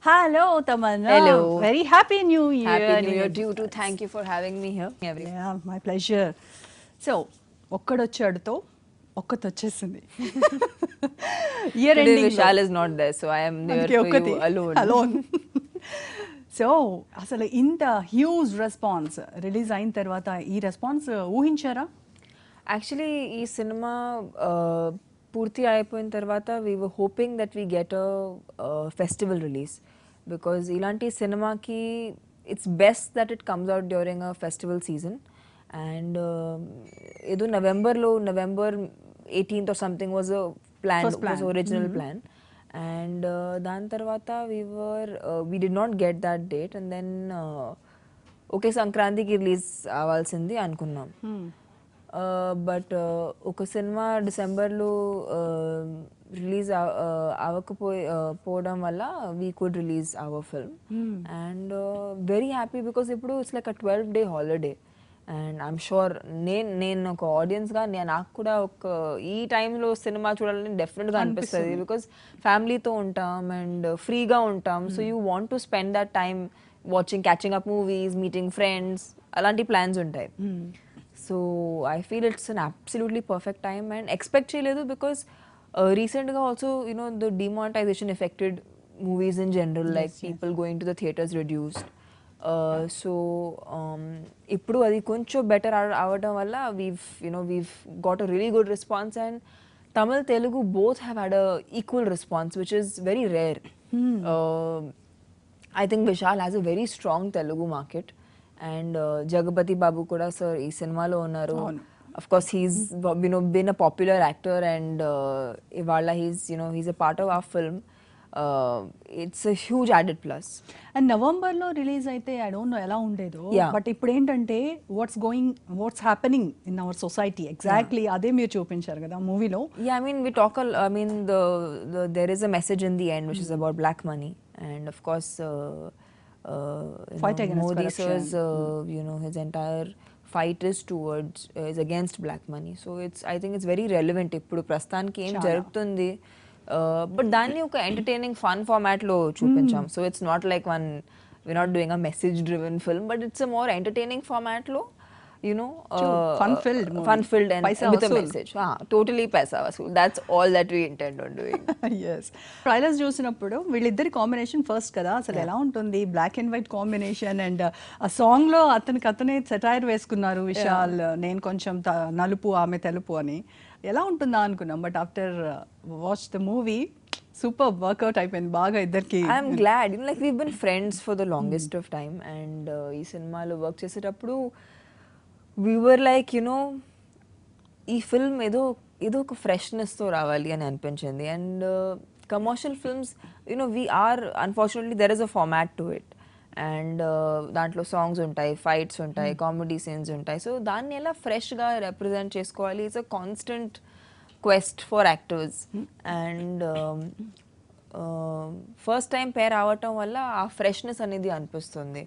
Hello, Tamanna. Hello. Very happy New Year. Happy New Year to you too. Thank you for having me here. Yeah, my pleasure. So, ఒక్కడొచ్చాడుతో ఒక్కటి వచ్చేసింది year Today ending Vishal is not there, so I am there అందుకే for ఒక్కటి you alone. Alone so అసలు ఇంత huge response release అయిన తర్వాత ఈ response ఊహించారా? Actually, ఈ సినిమా పూర్తి అయిపోయిన తర్వాత we were hoping that we get a festival release because ఇలాంటి సినిమాకి it's best that it comes out during a festival season and ఏదో November 18th or something was a plan, First plan. was original plan. And దాని తర్వాత we did not get that date and then okay సంక్రాంతికి release అవ్వాల్సింది అనుకున్నాం. But ఒక సినిమా డిసెంబర్లో release పోవడం వల్ల we could release our film and very happy because ఇప్పుడు it's like a 12-day holiday and I'm sure నేను ఒక ఆడియన్స్గా నాకు కూడా ఒక ఈ టైంలో సినిమా చూడాలని డెఫినెట్గా అనిపిస్తుంది బికాస్ ఫ్యామిలీతో ఉంటాం అండ్ ఫ్రీగా ఉంటాం so you want to spend that time watching catching up movies meeting friends అలాంటి ప్లాన్స్ ఉంటాయి. So I feel it's an absolutely perfect time and expect cheyaledu because recently also the demonetization affected movies in general, yes, like people going to the theaters reduced. So ippudu adi koncho better avadam valla we've got a really good response and Tamil Telugu both have had a equal response which is very rare. I think Vishal has a very strong Telugu market. And Jagapati Babu kuda sir ee cinemalo unnaru. Of course he's been a popular actor and ivala he's a part of our film. It's a huge added plus. And November lo release aithe I don't know ela undedo, but ippudu entante what's happening in our society exactly ade meer chupincharu kada movie lo. Yeah, I mean we talk there is a message in the end which is about black money and of course fight against Modi corruption. sir's his entire fight is against black money, so I think it's very relevant ippudu prastaniki em jarugutundi but danni oka entertaining fun format lo chupincham, so it's not like we're not doing a message driven film but it's a more entertaining format lo fun filled and with a message. Totally paisa vasool, that's all that we intend on doing. Yes, trailers చూసినప్పుడు వీళ్ళిద్దరి combination first కదా అసలు ఎలా ఉంటుంది black and white combination and ఆ song లో అతనే satire వేసుకున్నారు విశాల్, నేను కొంచెం నలుపు ఆమె తెలుపు అని. ఎలా ఉంటుందా అనుకున్నాం but after watch the movie super work out అయిపోయింది బాగా ఇద్దరికి. I'm glad like we've been friends for the longest of time and ఈ సినిమాలో వర్క్ చేసేటప్పుడు we were like ఈ ఫిల్మ్ ఏదో ఒక ఫ్రెష్నెస్తో రావాలి అని అనిపించింది and commercial films we are unfortunately there is a format to it and దాంట్లో సాంగ్స్ ఉంటాయి, ఫైట్స్ ఉంటాయి, కామెడీ సీన్స్ ఉంటాయి, సో దాన్ని ఎలా ఫ్రెష్గా రిప్రజెంట్ చేసుకోవాలి it's a constant quest for actors and first time pair అవ్వటం వల్ల ఆ ఫ్రెష్నెస్ అనేది అనిపిస్తుంది.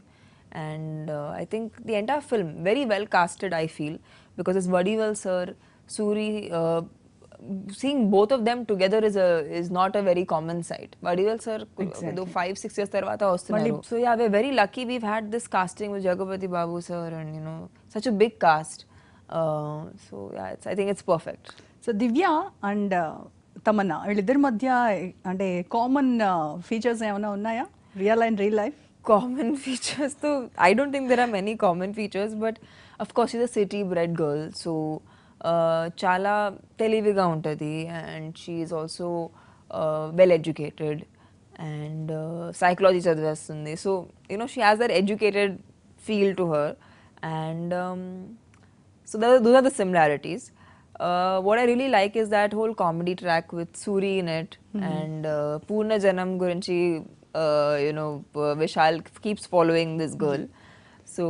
And I think the entire film very well casted I feel because it's Vadivel sir, Suri, seeing both of them together is not a very common sight. Vadivel sir do 5-6 years tarvata vastunaru, so yeah we're very lucky we've had this casting with Jagapati Babu sir and such a big cast, so yeah I think it's perfect. So Divya and Tamanna వీళ్ళిద్దరి మధ్య అంటే common features ఏమైనా ఉన్నాయా real and real life? Common features though I don't think there are many common features but of course she's a city bred girl, so chala televiga untadi and she is also well educated and psychology chadivastundi, so she has that educated feel to her and so those are the similarities. What I really like is that whole comedy track with Suri in it and Purna Janam gurinchi Vishal keeps following this girl, so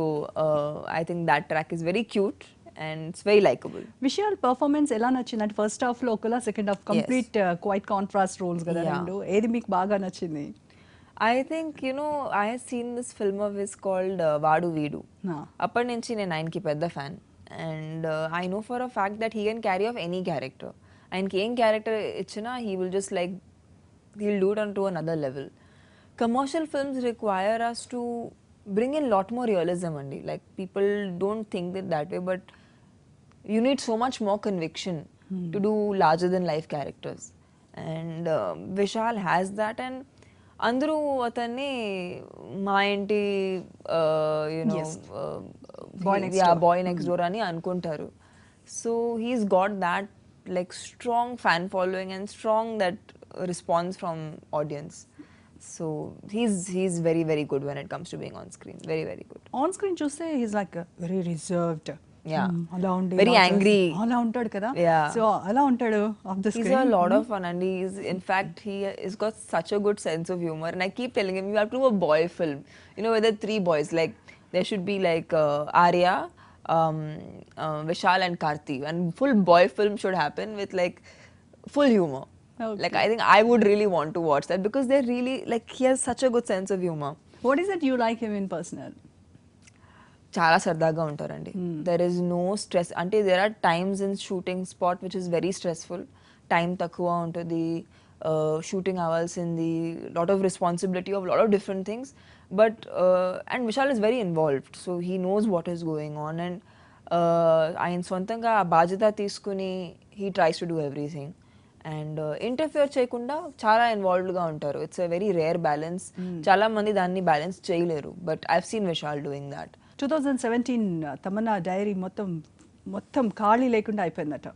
I think that track is very cute and it's very likable. Vishal performance ఎలా నచ్చింది అంటే first half లో ఒకలా second half complete quite contrast roles కదా రెండు, ఏది మీకు బాగా నచ్చింది? I think I have seen this film of his called Vaadu Veedu. అప్పటి నుంచి నేను ఆయనకి పెద్ద fan and I know for a fact that he can carry off any character. ఆయనకి ఏం క్యారెక్టర్ ఇచ్చినా he will just he'll do it onto another level. commercial films require us to bring in lot more realism andi. Like people don't think that way, but you need so much more conviction to do larger than life characters, and Vishal has that. And అందరూ అతన్ని మా ఇంటి you know Yes. Boy next door. Boy next door అని అనుకుంటారు. So he's got that like strong fan following and strong that response from audience. So he's very very good when it comes to being on screen. Very very good. On screen చూస్తే he's like very reserved. Yeah. అలా ఉండి Very ఇలా angry. చేసి అలా ఉంటాడు కదా. Yeah. So అలా ఉంటాడు of the He's a screen. lot of fun, and in fact, he has got such a good sense of humor. And I keep telling him, you have to do a boy film, where there are 3 boys. Like there should be like Arya, Vishal, and Karthi, and full boy film should happen with like full humor. Okay. Like I think I would really want to watch that because they're really like he has such a good sense of humor. What is that you like him in personal? చాలా సరదాగా ఉంటారండి. There is no stress. అంటే there are times in shooting spot which is very stressful. Time తక్కువ ఉంటుంది, shooting అవ్వాల్సింది, lot of responsibility of lot of different things. But and Vishal is very involved, so he knows what is going on. And ఆయన సొంతంగా ఆ బాధ్యత తీసుకుని he tries to do everything and interfere చేయకుండా చాలా ఇన్వాల్వ్డ్గా ఉంటారు. It's a very rare balance. చాలా మంది దాన్ని బ్యాలెన్స్ చేయలేరు, but I have seen Vishal doing that. 2017 Tamannaah diary మొత్తం ఖాళీ లేకుండా అయిపోయిందట.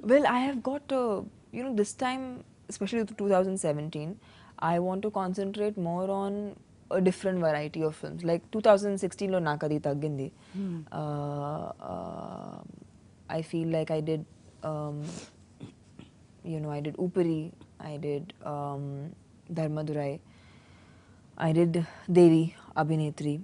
Well, I have got, this time, especially 2017, I want to concentrate more on a different variety of films. Like 2016 lo nakadi taggindi. I feel like I did, I did Upari, I did Dharmadurai, I did Devi Abhinetri,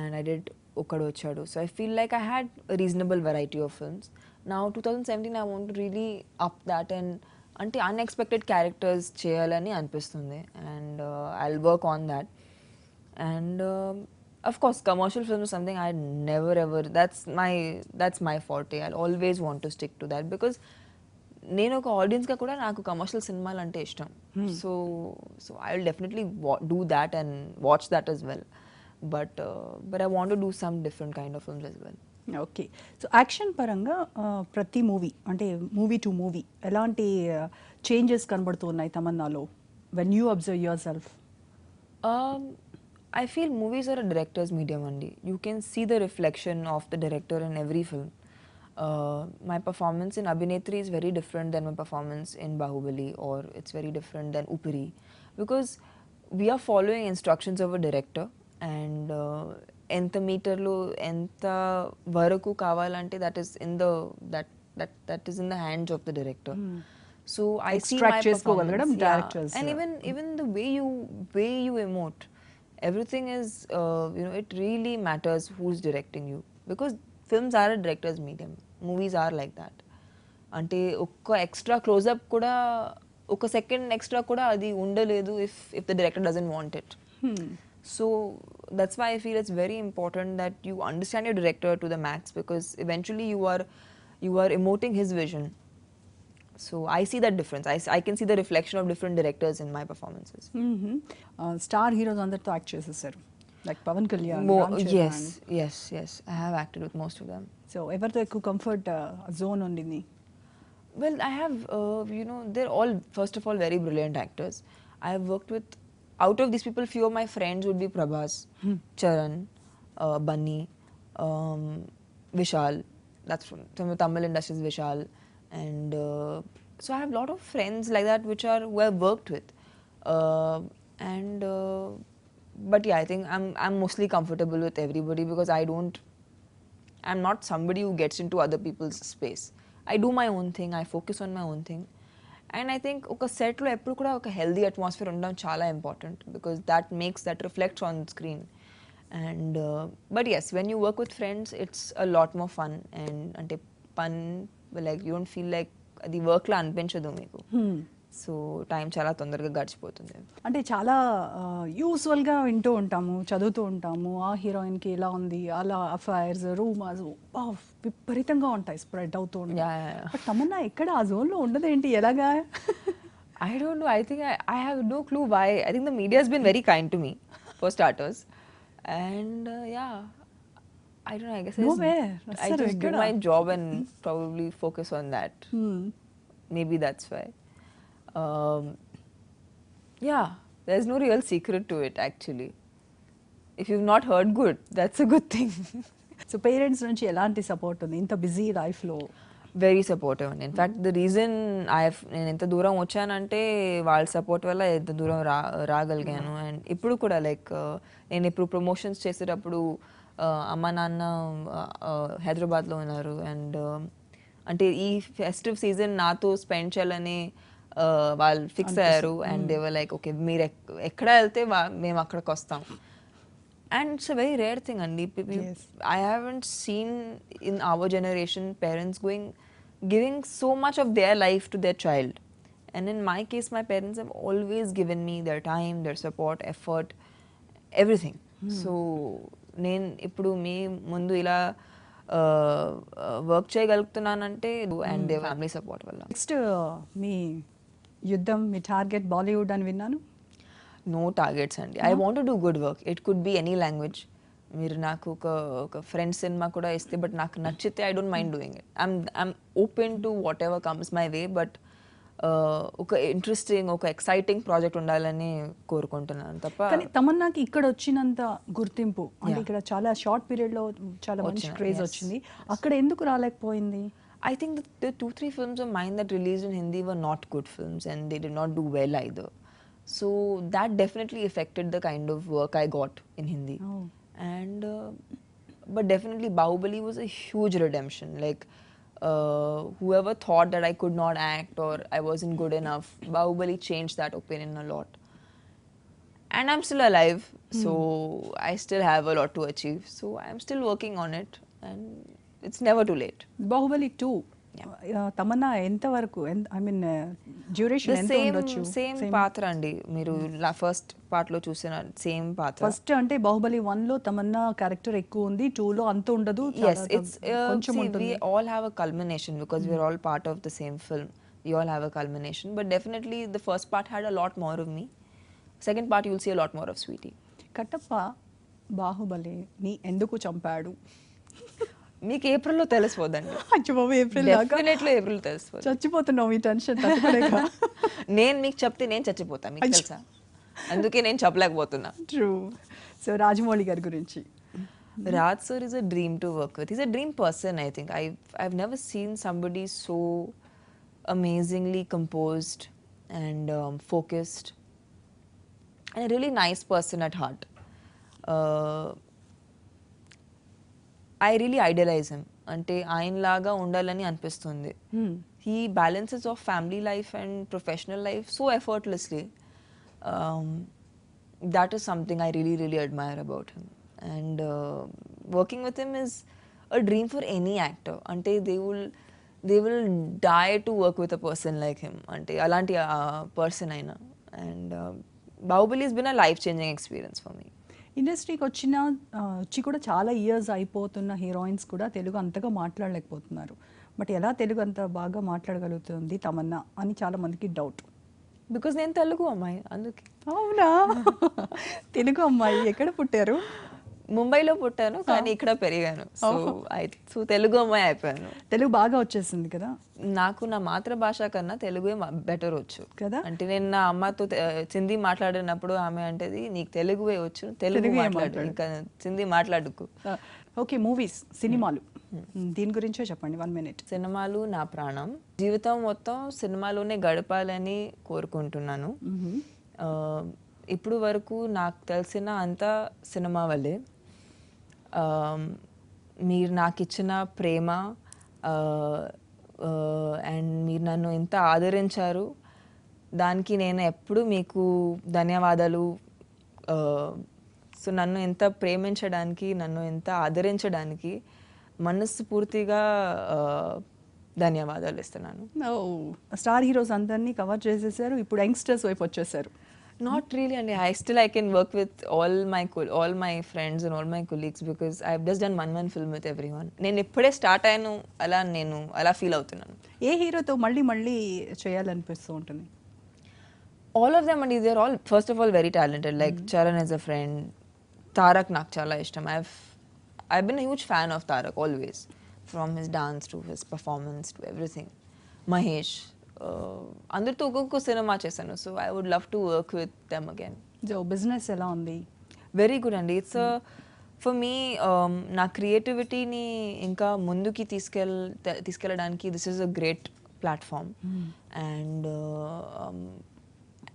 and I did Okkadu Vachadu. So I feel like I had a reasonable variety of films. Now 2017 I want to really up that and ante unexpected characters cheyalani anipistundi, and I'll work on that. And of course commercial films is something I never ever, that's my forte. I'll always want to stick to that because నేను ఒక ఆడియన్స్గా కూడా నాకు commercial సినిమాలు అంటే ఇష్టం. So I will definitely do that and watch that as well. But I want to do some different kind of films as well. Okay. So action పరంగా ప్రతి movie అంటే మూవీ టు మూవీ ఎలాంటి changes కనబడుతూ ఉన్నాయి తమన్నాలో when you observe yourself? I feel movies are a director's medium only. You can see the reflection of the director in every film. My performance in Abhinetri is very different than my performance in Bahubali, or it's very different than Upari, because we are following instructions of a director. And ఎంత మీటర్లు ఎంత వరకు కావాలంటే that is in the hands of the director. So I see my performance, directors, and even the way you emote, everything is it really matters who's directing you, because films are a director's medium. Movies are like that. అంటే ఒక్క extra close up కూడా ఒక second extra కూడా అది ఉండలేదు if the director doesn't want it. So that's why I feel it's very important that you understand your director to the max, because eventually you are emoting his vision. So I see that difference. I can see the reflection of different directors in my performances. Star heroes అందరితో act చేసేసారు, like Pawan Kalyan. Yes. I have acted with most of them. So ఎవరితో ఎక్కువ comfort zone ఉండింది? Well, I have, they're all, first of all, very brilliant actors. I have worked with, out of these people, few of my friends would be Prabhas, Charan, Bunny, Vishal. That's from the Tamil industry, Vishal. And so I have a lot of friends like that who I've worked with. But yeah, I think I'm mostly comfortable with everybody, because I'm not somebody who gets into other people's space. I do my own thing, I focus on my own thing. And I think ఒక సెట్లో ఎప్పుడు కూడా ఒక healthy atmosphere ఉండడం చాలా important, because that reflects on screen. And but yes, when you work with friends, it's a lot more fun. And అంటే fun, like you don't feel like అది work లా అనిపించదు మీకు. సో టైం చాలా తొందరగా గడిచిపోతుంది. అంటే చాలా యూజువల్గా వింటూ ఉంటాము, చదువుతూ ఉంటాము, ఆ హీరోయిన్కి ఇలా ఉంది, అలా అఫైర్స్, రూమర్స్ విపరీతంగా ఉంటాయి, స్ప్రెడ్ అవుతూ ఉంటాయి. బట్ తమన్నా ఎక్కడ ఆ జోన్లో ఉండదేంటి, ఎలాగా? I don't know. I think I have no clue why. I think the media has been very kind to me, for starters. And yeah, I don't know. I guess I Nowhere. I అస్సలు just do ఎక్కడ? my job and probably focus on that. Maybe that's why. Um, yeah, there's no real secret to it actually. If you've not heard, good. That's a good thing. So parents నుంచి ఎలాంటి support ఉంది ఇంత busy లైఫ్లో? Very supportive అండి. In fact the reason నేను ఎంత దూరం వచ్చానంటే వాళ్ళ సపోర్ట్ వల్ల ఎంత దూరం రాగలిగాను. అండ్ ఇప్పుడు కూడా లైక్ నేను ఇప్పుడు ప్రమోషన్స్ చేసేటప్పుడు అమ్మ నాన్న హైదరాబాద్లో ఉన్నారు. అండ్ అంటే ఈ ఫెస్టివ్ సీజన్ నాతో స్పెండ్ చేయాలని వాళ్ళు ఫిక్స్ అయ్యారు. అండ్ దేవర్ లైక్ ఓకే మీరు ఎక్కడ వెళ్తే మేము అక్కడికి వస్తాం. And it's a very rare thing, Andi. Yes. I haven't seen in our generation parents giving so much of their life to their child. And in my case, my parents have always given me their time, their support, effort, everything. So, నేను ఇప్పుడు మీ ముందు ఇలా work చేయగలుగుతున్నానంటే and they family support వల్ల. Next మీ యుద్ధం, మీ టార్గెట్ బాలీవుడ్ అని విన్నాను. నో టార్గెట్స్ అండి. I want to do good work. It could be any language. మీరు నాకు ఒక ఫ్రెండ్స్ సినిమా కూడా ఇస్తే బట్ నాకు నచ్చితే I don't mind doing it. I'm open to what ever comes my way. But ఒక ఇంట్రెస్టింగ్, ఒక ఎక్సైటింగ్ ప్రాజెక్ట్ ఉండాలని కోరుకుంటున్నాను తప్ప. కానీ తమన్నాకి ఇక్కడ వచ్చినంత గుర్తింపు అంటే ఇక్కడ చాలా షార్ట్ పీరియడ్లో చాలా మంచి క్రేజ్ వచ్చింది, అక్కడ ఎందుకు రాలేకపోయింది? I think the 2-3 films of mine that released in Hindi were not good films and they did not do well either. So that definitely affected the kind of work I got in Hindi. Oh. And but definitely Bahubali was a huge redemption. Like whoever thought that I could not act or I wasn't good enough, Bahubali changed that opinion a lot. And I'm still alive, so I still have a lot to achieve. So I'm still working on it and it's never too late. Baahubali 2 Tamannaah ఎంత వరకు, I mean duration ఎంత ఉండొచ్చు? Same పాత్ర అండి. మీరు first part లో చూసిన same పాత్ర. ఫస్ట్ అంటే బాహుబలి 1 లో తమన్నా క్యారెక్టర్ ఎక్కువ ఉంది, 2 లో అంత ఉండదు. Yes, it's we all have a culmination because we're all part of the same film. We all have a culmination, but definitely the first part had a lot more of me. Second part you'll see a lot more of Sweetie. Kattappa Baahubali ని ఎందుకు చంపాడు? మీకు ఏప్రిల్లో తెలిసిపోదండి. Achhababu April దాకా? Definitely April తెలిసిపోదు. చచ్చిపోతున్నావు ఈ టెన్షన్ తట్టుకోలేక. నేను మీకు చెప్తే నేను చచ్చిపోతా, మీకు తెలుసా? అందుకే నేను చెప్పలేకపోతున్నా. ట్రూ. సో రాజమౌళి గారి గురించి? Raj sir is a dream to work with. He's a dream person, I think. I've never seen somebody so amazingly composed and focused and a really nice person at heart. I really idolize him. అంటే ఆయనలాగా ఉండాలని అనిపిస్తుంది. He balances off family life and professional life so effortlessly. That is something I really, really admire about him. And working with him is a dream for any actor. Ante they will die to work with a person like him. Ante alanti person aina. And Bahubali has been a life-changing experience for me. ఇండస్ట్రీకి వచ్చి కూడా చాలా years అయిపోతున్న heroines కూడా తెలుగు అంతగా మాట్లాడలేకపోతున్నారు. But ఎలా తెలుగు అంత బాగా మాట్లాడగలుగుతుంది తమన్నా అని చాలా మందికి డౌట్. బికాజ్ నేను తెలుగు అమ్మాయి అందుకే. అవునా? తెలుగు అమ్మాయి ఎక్కడ పుట్టారు? ముంబైలో పుట్టాను కానీ ఇక్కడ పెరిగాను. సో తెలుగు అమ్మాయి అయిపోయాను. తెలుగు బాగా వచ్చేసింది కదా? నాకు నా మాతృభాష కన్నా తెలుగు బెటర్ వచ్చు కదా. అంటే నేను నా అమ్మతో సింధీ మాట్లాడినప్పుడు ఆమె అంటేది నీకు తెలుగువే వచ్చు, తెలుగు మాట్లాడు, ఇంకా సింధీ మాట్లాడుకు. ఓకే, మూవీస్, సినిమాలు, దీని గురించే చెప్పండి 1 minute. సినిమాలు నా ప్రాణం. జీవితం మొత్తం సినిమాలోనే గడపాలని కోరుకుంటున్నాను. ఇప్పుడు వరకు నాకు తెలిసిన అంతా సినిమా వల్లే. మీరు నాకు ఇచ్చిన ప్రేమ అండ్ మీరు నన్ను ఎంత ఆదరించారు దానికి నేను ఎప్పుడు మీకు ధన్యవాదాలు. సో నన్ను ఎంత ప్రేమించడానికి, నన్ను ఎంత ఆదరించడానికి మనస్ఫూర్తిగా ధన్యవాదాలు ఇస్తున్నాను. స్టార్ హీరోస్ అందరినీ కవర్ చేసేసారు, ఇప్పుడు యంగ్స్టర్స్ వైపు వచ్చేసారు. Not really, and I can work with all my friends and all my colleagues because I've just done one film with everyone. నేను ఇప్పుడే స్టార్ట్ అయ్యాను, నేను అలా ఫీల్ అవుతున్నాను. ఏ హీరోతో మళ్ళీ చేయాలనిపిస్తూ ఉంటుంది? All of them, and they're all, first of all, very talented. Like Charan is a friend. Tarak నాకు చాలా ఇష్టం. I've been a huge fan of Tarak always, from his dance to his performance to everything. Mahesh, అందరితో ఒక్కొక్క cinema చేశాను. So I would love to work with them again. So business ఎలా ఉంది? Very good అండి. It's for me నా క్రియేటివిటీని ఇంకా ముందుకి తీసుకెళ్ళడానికి this is a great platform.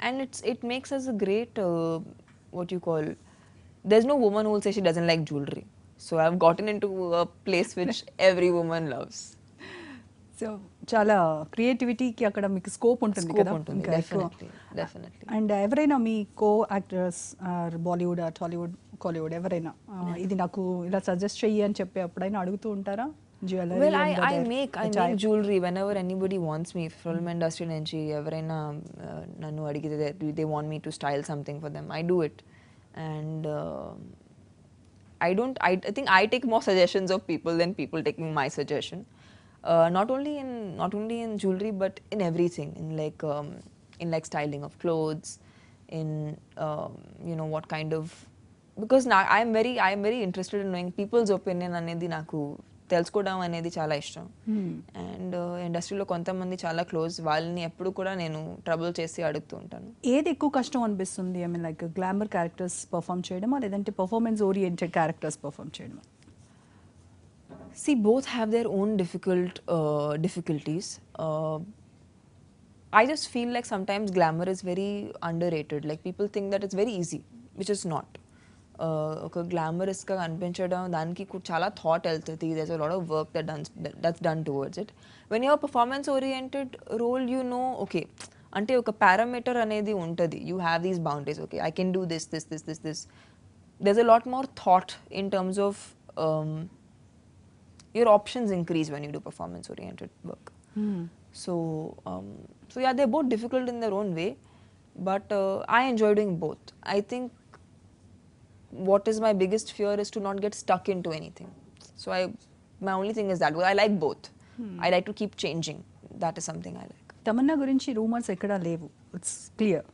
And it makes us a great what you call, there's no woman who will say she doesn't like jewelry. So I've gotten into a place which every woman loves. So చాలా క్రియేటివిటీకి అక్కడ మీకు scope ఉంటుంది కదా? Definitely. And ఎవరైనా మీ co actors Bollywood Tollywood Kollywood ఎవరైనా ఇది నాకు ఇలా సజెస్ట్ చెయ్యి అని చెప్పి ఎప్పుడైనా అడుగుతూ ఉంటారా? Well, I make jewelry whenever anybody wants me. Film industry nunchi evaraina nannu adigide they want me to style something for them, I do it. And I think I take more suggestions of people than people taking my suggestion. Not only in jewelry, but in everything, in like styling of clothes, in what kind of, because now I'm very interested in knowing people's opinion అనేది నాకు తెలుసుకోవడం అనేది చాలా ఇష్టం. And ఇండస్ట్రీలో కొంతమంది చాలా close, వాళ్ళని ఎప్పుడు కూడా నేను ట్రబుల్ చేసి అడుగుతూ ఉంటాను. ఏది ఎక్కువ కష్టం అనిపిస్తుంది? I mean like glamour characters perform చేయడమా లేదంటే పర్ఫార్మెన్స్ ఓరియంటెడ్ క్యారెక్టర్స్ పర్ఫామ్ చేయడమా? See, both have their own difficulties. I just feel like sometimes glamour is very underrated. Like people think that it's very easy, which is not. ఒక గ్లామరస్గా కనిపించడం దానికి చాలా thought వెళ్తుంది. there's a lot of work that's done towards it. when you're a performance oriented role, okay, అంటే ఒక parameter అనేది ఉంటుంది. you have these boundaries. okay, I can do this. There's a lot more thought in terms of your options increase when you do performance oriented work. So yeah, they're both difficult in their own way, but I enjoy doing both. I think what is my biggest fear is to not get stuck into anything. So my only thing is that I like both. I like to keep changing. That is something I like. Tamannaah గురించి rumours ఎక్కడా లేవు, it's clear.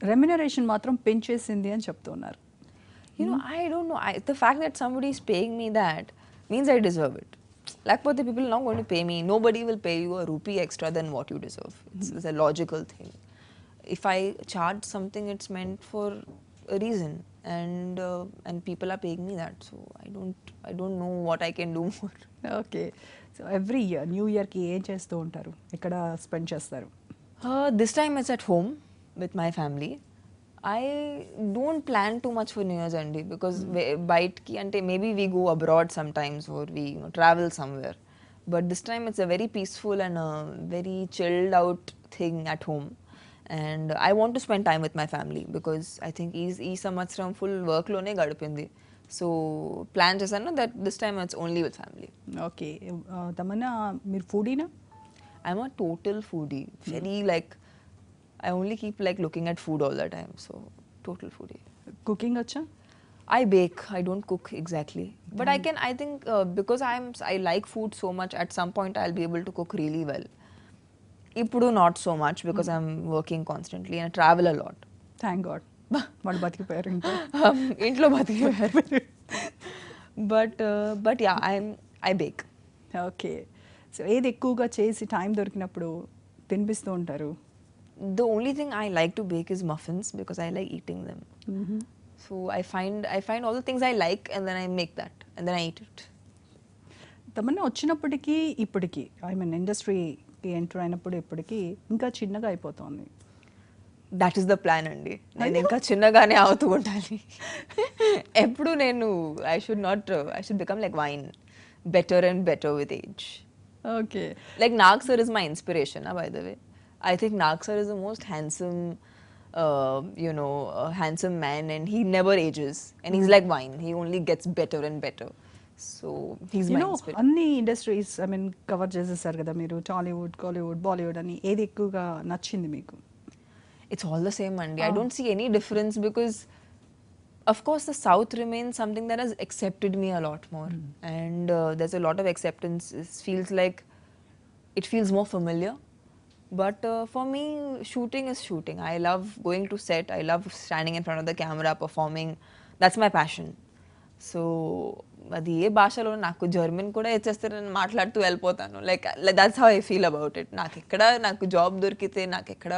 Remuneration మాత్రం పెంచేసింది అని చెప్తున్నారు. I don't know. The fact that somebody is paying me that means I deserve it. Lakapothe people are not going to pay me. Nobody will pay you a rupee extra than what you deserve. It's a logical thing. If I charge something, it's meant for a reason, and people are paying me that. So I don't know what I can do more. Okay. So every year new ఇయర్కి ఏం చేస్తూ ఉంటారు? ఎక్కడ spend చేస్తారు? This time it's at home with my family. I don't plan too much for New Year's Andi, because బయటికి అంటే maybe we go abroad sometimes or we travel somewhere. But this time it's a very peaceful and a very chilled out thing at home. And I want to spend time with my family because I think ఈ సంవత్సరం full work లోనే గడిపింది. So plan చేశాను that this time it's only with family. Okay. Tamannaah మీరు ఫుడీనా? I'm a total foodie. Very I only keep looking at food all the time. So total foodie. Cooking వచ్చా? I bake. I don't cook exactly, but I think because I like food so much, at some point I'll be able to cook really well. Ippudu not so much because I'm working constantly and I travel a lot. Thank God. వాళ్ళు బతికిపోయారు ఇంకా. ఇంట్లో బతికిపోయారు. But yeah, I bake. Okay. So ఏది ఎక్కువగా చేసి time దొరికినప్పుడు తినిపిస్తూ ఉంటారు? The only thing I like to bake is muffins because I like eating them. So I find all the things I like and then I make that and then I eat it. Tamannaah వచ్చినప్పటికీ ఇప్పటికీ I mean ఇండస్ట్రీకి enter అయినప్పుడు ఇప్పటికీ ఇంకా చిన్నగా అయిపోతుంది. That is the plan అండి. నేను ఇంకా చిన్నగానే అవుతూ ఉండాలి. ఎప్పుడు నేను I should become like wine, better and better with age. Okay. Like Nag sir is my inspiration, by the way. I think Nag sir is the most handsome man, and he never ages, and he's like wine. He only gets better and better. So he's my inspiration. అన్ని industries I mean cover చేసేసారు కదా మీరు, టాలీవుడ్, కాలీవుడ్, బాలీవుడ్ అని. ఏది ఎక్కువగా నచ్చింది మీకు? It's all the same, Andy. I don't see any difference because, of course, the South remains something that has accepted me a lot more, and there's a lot of acceptance. It feels more familiar. But for me, shooting is shooting. I love going to set. I love standing in front of the camera, performing. That's my passion. So అది ఏ భాషలో నాకు German కూడా ఇచ్చేస్తే నేను మాట్లాడుతూ వెళ్ళిపోతాను like that's how I feel about it. నాకు job దొరికితే నాకు ఎక్కడ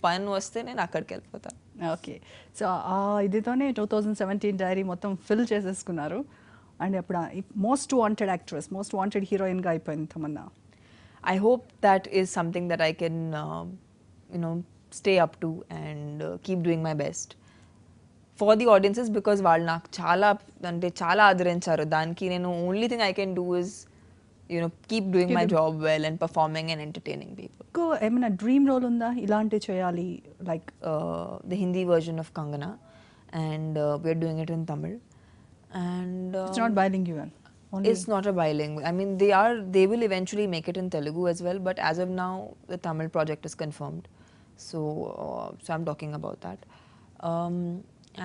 పని వస్తే నేను అక్కడికి వెళ్ళిపోతాను. ఓకే, సో ఆ ఇదితోనే 2017 డైరీ మొత్తం ఫిల్ చేసేసుకున్నారు. అండ్ అప్పుడు most wanted actress, most wanted హీరోయిన్గా అయిపోయింది Tamannaah. I hope that is something that I can, stay up to and keep doing my best for the audiences because వాళ్ళు నాకు చాలా ఆదరించారు. దానికి నేను only thing I can do is, keep doing my job well and performing and entertaining people. ఏమైనా dream role ఉందా ఇలాంటి చేయాలి? Like the Hindi version of Kangana and we are doing it in Tamil and it's not bilingual. It's not a bilingual. I mean, they will eventually make it in Telugu as well, but as of now, the Tamil project is confirmed. So I'm talking about that.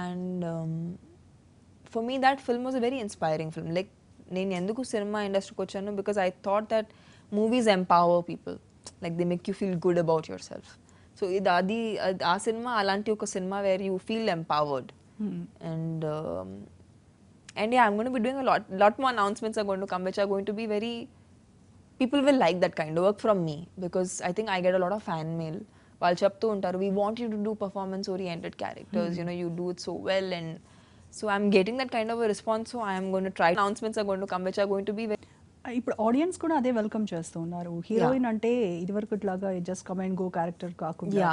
And for me, that film was a very inspiring film. Like, నేను ఎందుకు cinema ఇండస్ట్రీకి వచ్చాను because I thought that movies empower people. Like, they make you feel good about yourself. So ఆ cinema అలాంటి ఒక cinema where you feel empowered. And yeah, I'm going to be doing a lot more announcements are going to come, which are going to be very, people will like that kind of work from me because I think I get a lot of fan mail. వాళ్ళు చెప్తూ ఉంటారు, we want you to do performance oriented characters, you do it so well, and so I'm getting that kind of a response, so I am going to try. Announcements are going to come, which are going to be very. ఇప్పుడు audience కూడా అదే welcome చేస్తూ ఉన్నారు. Heroine అంటే ఇదివరకు ఇట్లాగా just come and go character కాకుండా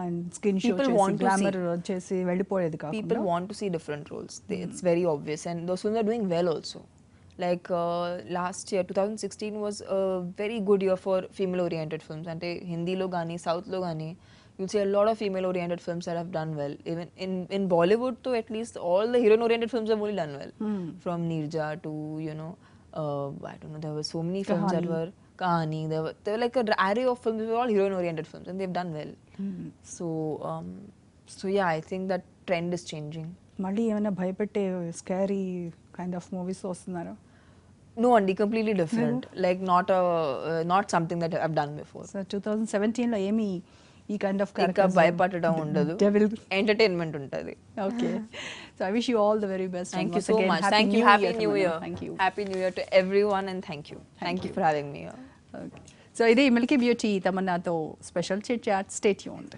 and skin show చేసి glamour చేసి వెళ్ళిపోయేది కాకుండా people want to see different roles. It's very obvious and those films are doing well also. Like last year 2016 was a very good year for female oriented films. Ante Hindi lo gaani South lo gaani you'll see a lot of female oriented films that have done well. Even in Bollywood to at least all the heroine oriented films have only done well. From Nirja to I don't know, there were so many films that were Kahani, there were like an array of films. They were all heroine oriented films and they've done well. So yeah, I think that trend is changing. మళ్ళీ ఏమైనా భయపెట్టే scary kind of movies వస్తున్నారా? No, Andy, completely different. Like not something that I've done before. So 2017 లో ఏమి ఈ kind of ఇంకా భయపడడం ఉండదు, ఎంటర్టైన్మెంట్ ఉంటుంది. Okay, so I wish you all the very best. Thank you so much. Thank you. Happy New Year. Thank you. Happy New Year to everyone and thank you. Thank you for having me here. Okay. So ఇది milky beauty తమన్నాతో special chit chat. Stay tuned.